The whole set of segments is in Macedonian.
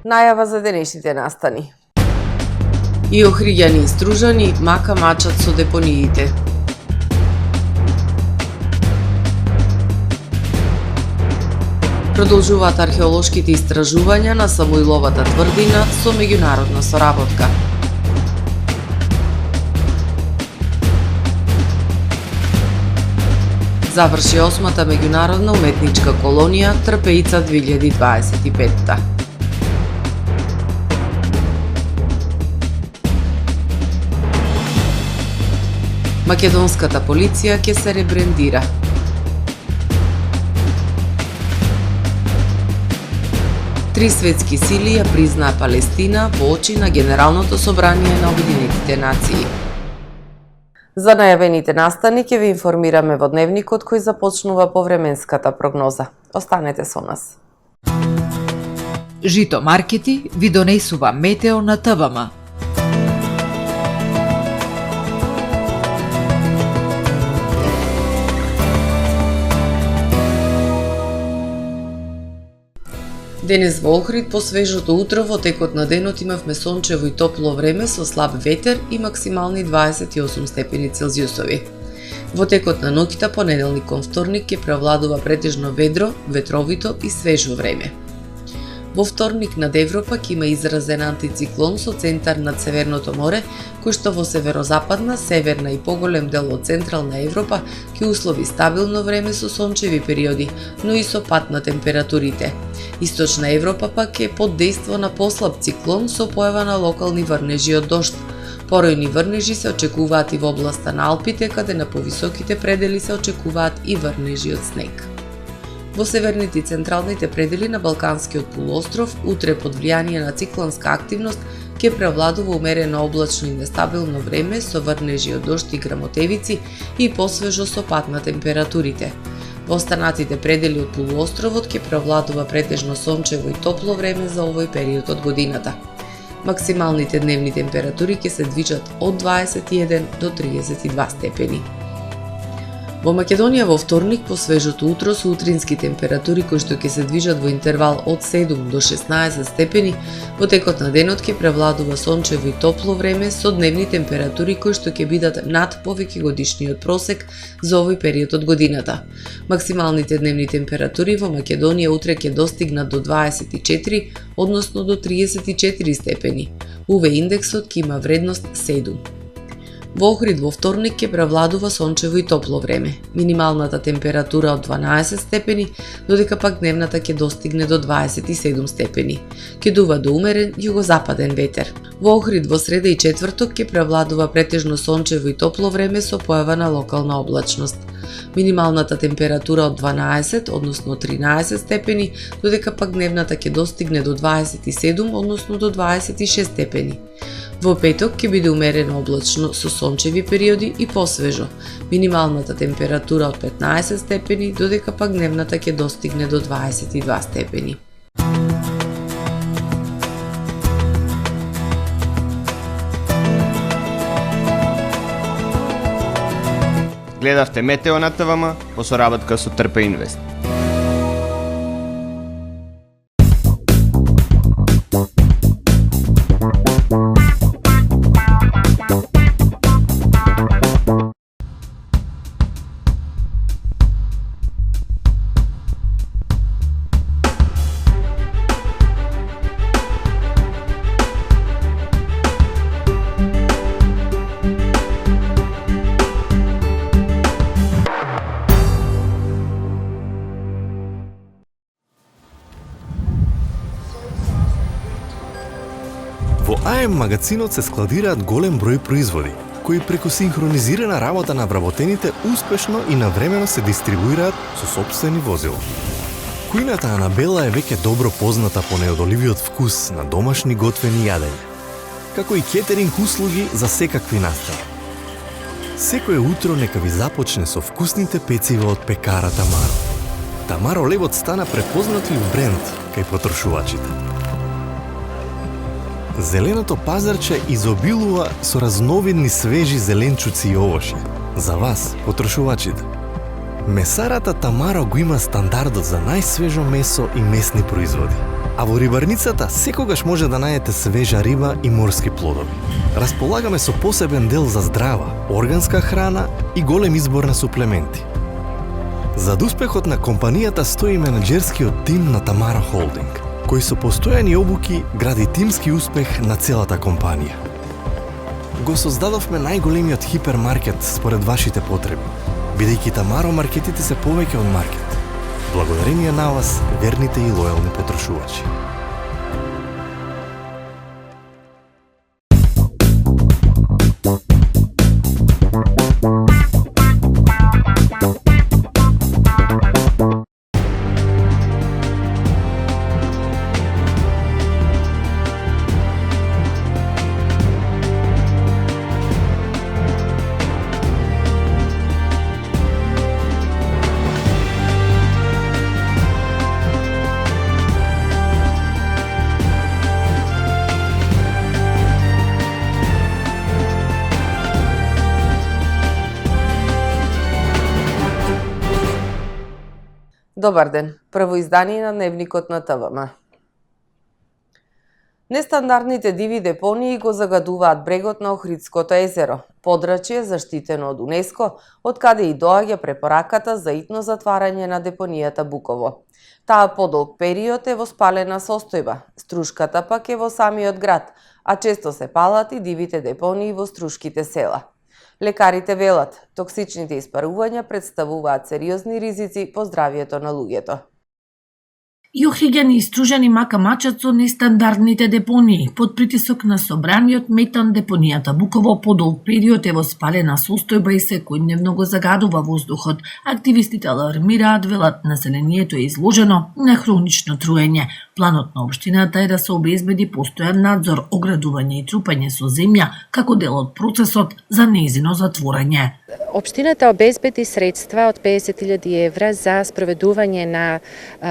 Најава за денешните настани. И охриѓани и стружани мака мачат со депониите. Продолжуваат археолошките истражувања на Самуиловата тврдина со меѓународна соработка. Заврши 8-та меѓународна уметничка колонија Трпеица 2025. Македонската полиција ќе се ребрендира. Три светски сили ја признаа Палестина во очи на Генералното собрание на Обединетите нации. За најавените настани ќе ви информираме во дневникот кој започнува по временската прогноза. Останете со нас. Жито маркети ви донесува Метео на ТВМ. Денес во Охрид по свежото утро во текот на денот имавме сончево и топло време со слаб ветер и максимални 28 степени Целзиусови. Во текот на ноќта понеделник кон вторник ќе превладува претежно ведро, ветровито и свежо време. Во вторник над Европа ќе има изразен антициклон со центар над Северното море, кој што во северозападна, северна и поголем дел од централна Европа ќе услови стабилно време со сончеви периоди, но и со пад на температурите. Источна Европа пак е под дејство на послаб циклон со појава на локални врнежи од дожд. Поројни врнежи се очекуваат и во областа на Алпите, каде на повисоките предели се очекуваат и врнежи од снег. Во северните и централните предели на Балканскиот полуостров, утре под влијание на циклонска активност, ќе превладува умерено облачно и нестабилно време со врнежи од дожд и грамотевици и посвежо со пад на температурите. Во останатите предели од полуостровот ќе превладува претежно сончево и топло време за овој период од годината. Максималните дневни температури ќе се движат од 21 до 32 степени. Во Македонија во вторник по свежото утро со утрински температури кои што ќе се движат во интервал од 7 до 16 степени, во текот на денот ќе превладува сончево и топло време со дневни температури кои што ќе бидат над повеќегодишниот просек за овој период од годината. Максималните дневни температури во Македонија утре ќе достигнат до 24, односно до 34 степени. УВ индексот ќе има вредност 7. Во Охрид во вторник ќе превладува сончево и топло време. Минималната температура од 12 степени, додека пак дневната ќе достигне до 27 степени. Ќе дува до умерен југозападен ветер. Во Охрид во среда и четврток ќе превладува претежно сончево и топло време со појава на локална облачност. Минималната температура од 12, односно 13 степени, додека пак дневната ќе достигне до 27, односно до 26 степени. Во петок ќе биде умерено облачно со сончеви периоди и посвежо. Минималната температура од 15 степени, додека пак дневната ќе достигне до 22 степени. Гледавте Метео на ТВМ по соработка со Трпе Инвест. Во АМ магазинот се складираат голем број производи, кои преку синхронизирана работа на вработените успешно и навремено се дистрибуираат со сопствени возила. Кујната Анабела е веќе добро позната по неодоливиот вкус на домашни готвени јадења, како и кетеринг услуги за секакви настани. Секое утро нека ви започне со вкусните пецива од пекара Тамаро. Тамаро лебот стана препознатлив бренд кај потрошувачите. Зеленото пазарче изобилува со разновидни свежи зеленчуци и овошје. За вас, потрошувачите. Месарата Тамаро го има стандардот за најсвежо месо и месни производи. А во рибарницата секогаш може да најдете свежа риба и морски плодови. Располагаме со посебен дел за здрава, органска храна и голем избор на суплементи. Зад успехот на компанијата стои менаџерскиот тим на Тамара Холдинг, кој со постојани обуки гради тимски успех на целата компанија. Го создадовме најголемиот хипермаркет според вашите потреби, бидејќи Тамаро маркетите се повеќе од маркет. Благодарение на вас, верните и лојални потрошувачи. Добар ден, прво издание на Дневникот на ТВМ. Нестандардните диви депонии го загадуваат брегот на Охридското езеро, подрачје заштитено од УНЕСКО, од каде и доаѓа препораката за итно затварање на депонијата Буково. Таа подолг период е во спалена состојба, струшката пак е во самиот град, а често се палат и дивите депонии во струшките села. Лекарите велат, токсичните испарувања представуваат сериозни ризици по здравието на луѓето. И охриѓани истружени мака мачат со нестандардните депонии. Под притисок на собраниот метан депонијата Буково подолг период е во спалена состојба и секојдневно го загадува воздухот. Активистите алармираат, велат населението е изложено на хронично труење. Планот на општината е да се обезбеди постојан надзор, оградување и трупање со земја како дел од процесот за нејзино затворање. Општината обезбеди средства од 50.000 евра за спроведување на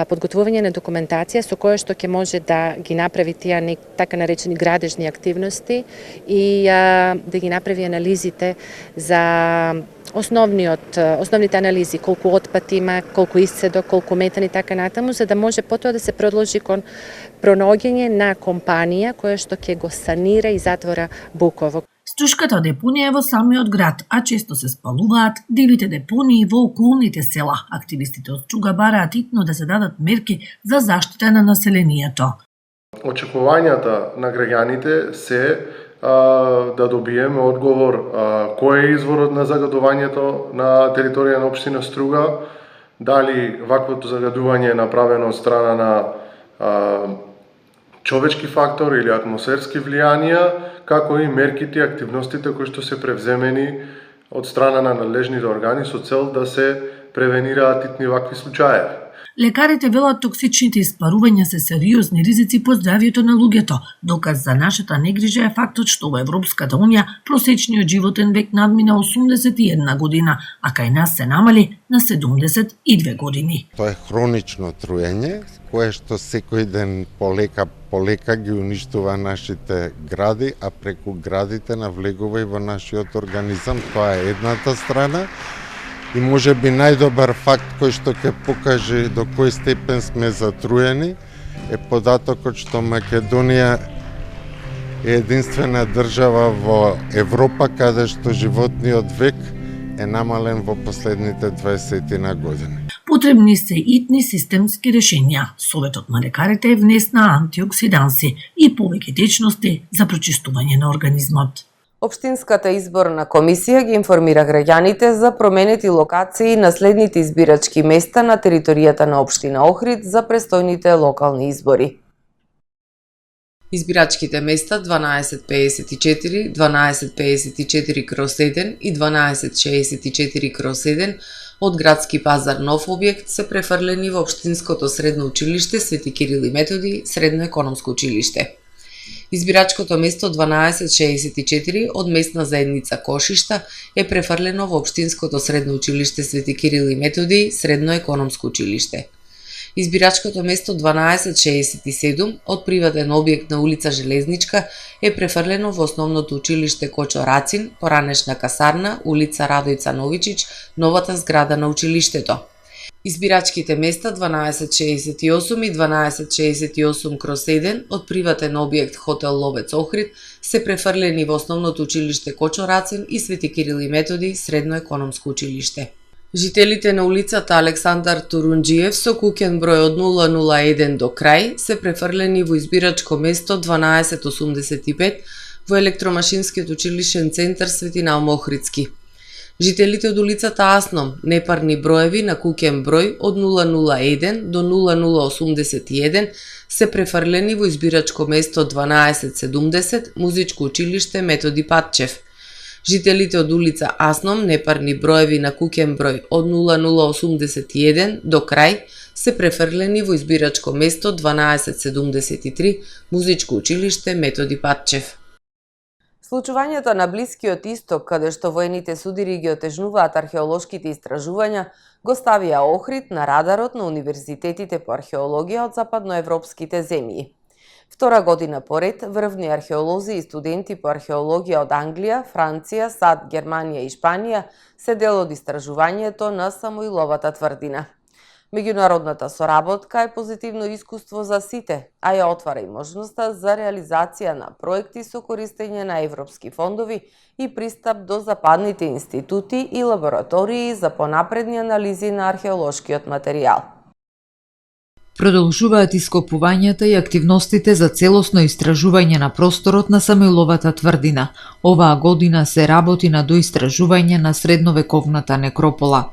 подготвување на документација со која што ќе може да ги направи тие така наречени градежни активности и да ги направи анализите за основните анализи, колку отпад има, колку исцедок, колку метан и така натаму, за да може потоа да се продолжи кон пронаоѓање на компанија која што ќе го санира и затвора Буково. Струшката депонија е во самиот град, а често се спалуваат дивите депонии во околните села. Активистите од Струга бараат итно да се дадат мерки за заштита на населението. Очекувањата на граѓаните се да добиеме одговор кој е изворот на загадувањето на територија на општина Струга, дали ваквото загадување е направено од страна на човечки фактор или атмосферски влијанија, како и мерките и активностите кои што се превземени од страна на надлежните органи со цел да се превенираат итни вакви случаи. Лекарите велат токсичните испарувања се сериозни ризици по здравието на луѓето. Доказ за нашата негрижа е фактот што во Европската унија просечниот животен век надмина 81 година, а кај нас се намали на 72 години. Тоа е хронично труење, кое што секој ден полека ги уништува нашите гради, а преку градите навлегува и во нашиот организам. Тоа е едната страна. И може би најдобар факт кој што ќе покаже до кој степен сме затруени е податокот што Македонија е единствена држава во Европа каде што животниот век е намален во последните 20 години. Потребни се итни системски решенја. Советот на лекарите е внесна антиоксиданси и повеќе течности за прочистување на организмот. Општинската изборна комисија ги информира граѓаните за променети локации на следните избирачки места на територијата на општина Охрид за престојните локални избори. Избирачките места 1254, 1254/1 и 1264/1 од градски пазар Нов објект се префрлени во општинското средно училиште Свети Кирил и Методи, средно економско училиште. Избирачкото место 1264 од местна заедница Кошишта е префрлено во општинското средно училиште Свети Кирил и Методи, средно економско училиште. Избирачкото место 1267 од приватен објект на улица Железничка е префрлено во основното училиште Кочо Рацин, поранешна касарна, улица Радојца Новичич, новата зграда на училиштето. Избирачките места 1268 и 1268/1 од приватен објект Хотел Ловец Охрид се префрлени во основното училиште Кочо Рацин и Свети Кирил и Методи средно економско училиште. Жителите на улицата Александар Турунџиев со куќен број од 001 до крај се префрлени во избирачко место 1285 во електромашинскиот училишен центар Свети Наум Охридски. Жителите од улицата Асном, непарни броеви на куќен број од 001 до 0081 се префрлени во избирачко место 1270 Музичко училиште Методи Патчев. Жителите од улица Асном, непарни броеви на куќен број од 0081 до крај се префрлени во избирачко место 1273 Музичко училиште Методи Патчев. Случувањата на Блискиот Исток, каде што воените судири ги отежнуваат археолошките истражувања, го ставија Охрид на радарот на универзитетите по археологија од западноевропските земји. Втора година поред, врвни археолози и студенти по археологија од Англија, Франција, САД, Германија и Шпанија се дел од истражувањето на Самуиловата тврдина. Меѓународната соработка е позитивно искуство за сите, а ја отвара и можноста за реализација на проекти со користење на европски фондови и пристап до западните институти и лаборатории за понапредни анализи на археолошкиот материјал. Продолжуваат ископувањата и активностите за целосно истражување на просторот на Самуиловата тврдина. Оваа година се работи на доистражување на средновековната некропола.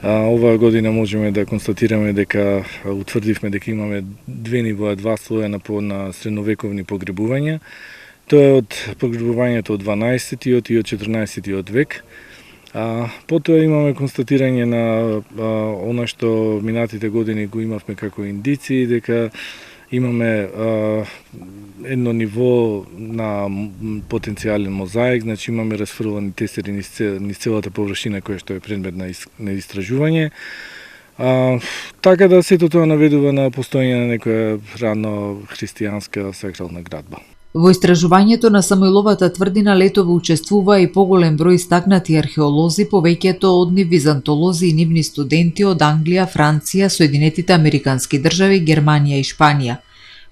Оваа година можеме да констатираме дека утврдивме дека имаме две нивоа, два слоја на средновековни погребувања. Тоа е од погребувањето од 12-тиот и од 14-тиот век. Потоа имаме констатирање на она што минатите години го имавме како индици, дека имаме едно ниво на потенцијален мозаик, значи имаме расфрлани тесери низ целата површина која што е предмет на истражување. Така да сето тоа наведува на постоење на некоја рано христијанска сакрална градба. Во истражувањето на Самуиловата тврдина летово учествува и поголем број истакнати археолози, повеќето од нив византолози и нивни студенти од Англија, Франција, Соединетите Американски држави, Германија и Шпанија.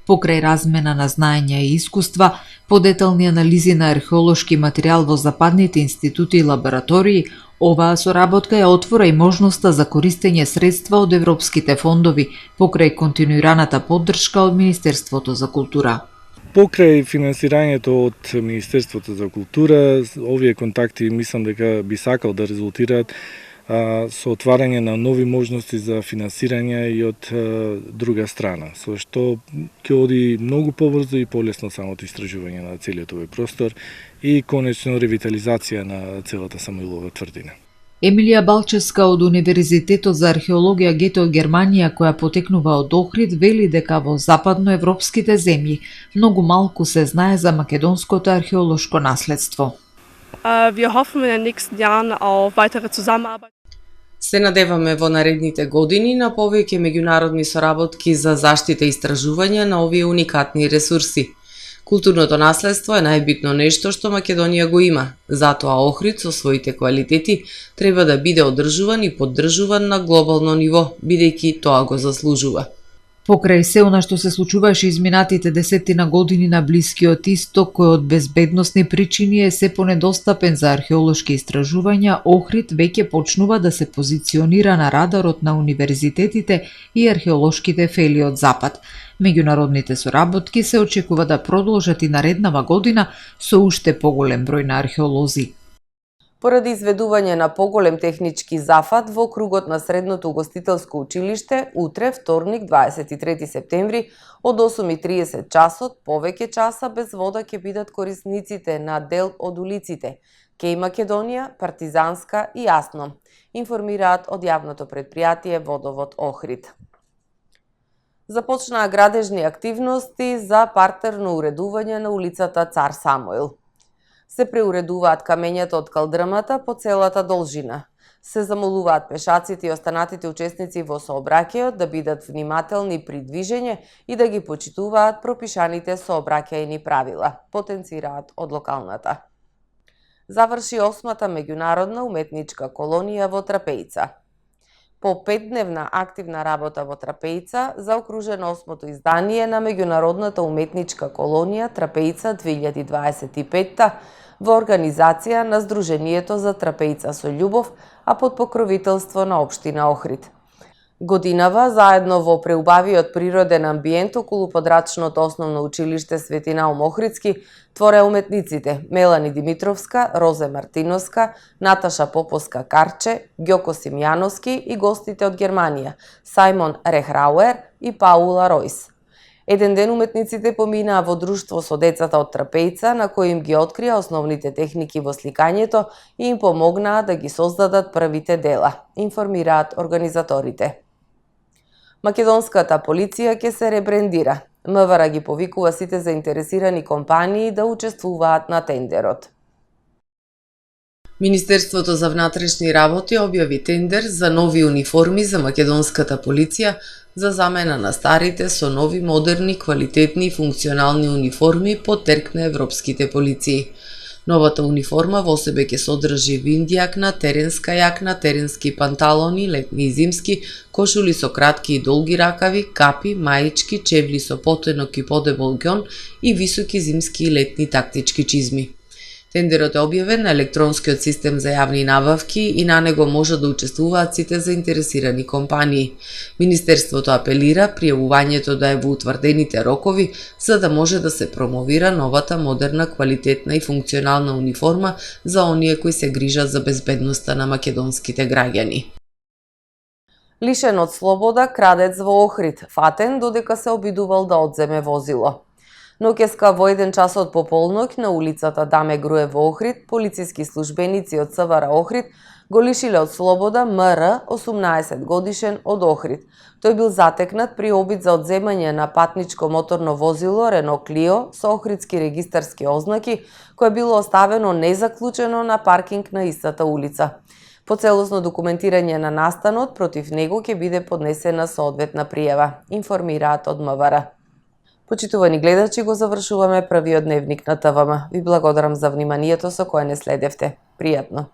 Покрај размена на знаења и искуства, подетални анализи на археолошки материјал во западните институти и лаборатории, оваа соработка ја отвора и можноста за користење средства од европските фондови, покрај континуираната поддршка од Министерството за култура. Покрај финансирањето од Министерството за култура, овие контакти мислам дека би сакал да резултираат со отварање на нови можности за финансирање и од друга страна, со што ќе оди многу побрзо и полесно самото истражување на целиот овој простор и конечно ревитализација на целата Самуилова тврдина. Емилија Балчевска од Универзитетот за археологија Гете од Германија, која потекнува од Охрид, вели дека во западноевропските земји многу малку се знае за македонското археолошко наследство. Wir hoffen in den nächsten Jahren auf weitere Zusammenarbeit. Се надеваме во наредните години на повеќе меѓународни соработки за заштита и истражување на овие уникатни ресурси. Културното наследство е најбитно нешто што Македонија го има, затоа Охрид со своите квалитети треба да биде одржуван и поддржуван на глобално ниво, бидејќи тоа го заслужува. Покрај се она што се случуваше изминатите десетина години на Блискиот Исток, кој од безбедносни причини е се понедостапен за археолошки истражувања, Охрид веќе почнува да се позиционира на радарот на универзитетите и археолошките фели од Запад. Меѓународните соработки се очекува да продолжат и нареднава година со уште поголем број на археолози. Поради изведување на поголем технички зафат во кругот на Средното угостителско училиште, утре, вторник, 23 септември, од 8:30 часот, повеќе часа без вода ќе бидат корисниците на дел од улиците Кеј Македонија, Партизанска и Асном, информираат од јавното предпријатие Водовод Охрид. Започнаа градежни активности за партерно уредување на улицата Цар Самуил. Се преуредуваат камењата од калдрмата по целата должина. Се замолуваат пешаците и останатите учесници во сообраќајот да бидат внимателни при движење и да ги почитуваат пропишаните сообраќајни правила, потенцираат од локалната. Заврши 8-та меѓународна уметничка колонија во Трапејца. По 5-дневна активна работа во Трапејца, заокружено 8-то издание на меѓународната уметничка колонија Трапејца 2025 во организација на Сдруженијето за Трапејца со љубов, а под покровителство на општина Охрид. Годинава, заедно во преубавиот природен амбиент околу подрачното основно училиште Свети Наум Охридски, творе уметниците Мелани Димитровска, Розе Мартиновска, Наташа Поповска Карче, Ѓоко Симјановски и гостите од Германија, Сајмон Рехрауер и Паула Ройс. Еден ден уметниците поминаа во друштво со децата од Трапејца, на кои им ги открија основните техники во сликањето и им помогнаа да ги создадат првите дела, информираат организаторите. Македонската полиција ќе се ребрендира. МВР ги повикува сите заинтересирани компании да учествуваат на тендерот. Министерството за внатрешни работи објави тендер за нови униформи за македонската полиција за замена на старите со нови, модерни, квалитетни и функционални униформи под терк на европските полиции. Новата униформа во себе ќе содржи виндјакна, теренска јакна, теренски панталони, летни и зимски, кошули со кратки и долги ракави, капи, маички, чевли со потенок и подебол ѓон и високи зимски и летни тактички чизми. Тендерот е објавен на електронскиот систем за јавни набавки и на него може да учествуваат сите заинтересирани компании. Министерството апелира пријавувањето да е во утврдените рокови, за да може да се промовира новата модерна, квалитетна и функционална униформа за оние кои се грижат за безбедноста на македонските граѓани. Лишен од слобода крадец во Охрид, фатен додека се обидувал да одземе возило. Ноќеска во 1 часот по полноќ на улицата Даме Груев во Охрид, полициски службеници од СВР Охрид го лишиле од слобода МР, 18 годишен, од Охрид. Тој бил затекнат при обид за одземање на патничко моторно возило Рено Клио со охридски регистарски ознаки, кое било оставено незаклучено на паркинг на истата улица. По целосно документирање на настанот, против него ќе биде поднесена соодветна пријава, информираат од МВР. Почитувани гледачи, го завршуваме првиот дневник на ТВМ. Ви благодарам за вниманието со кое не следевте. Пријатно!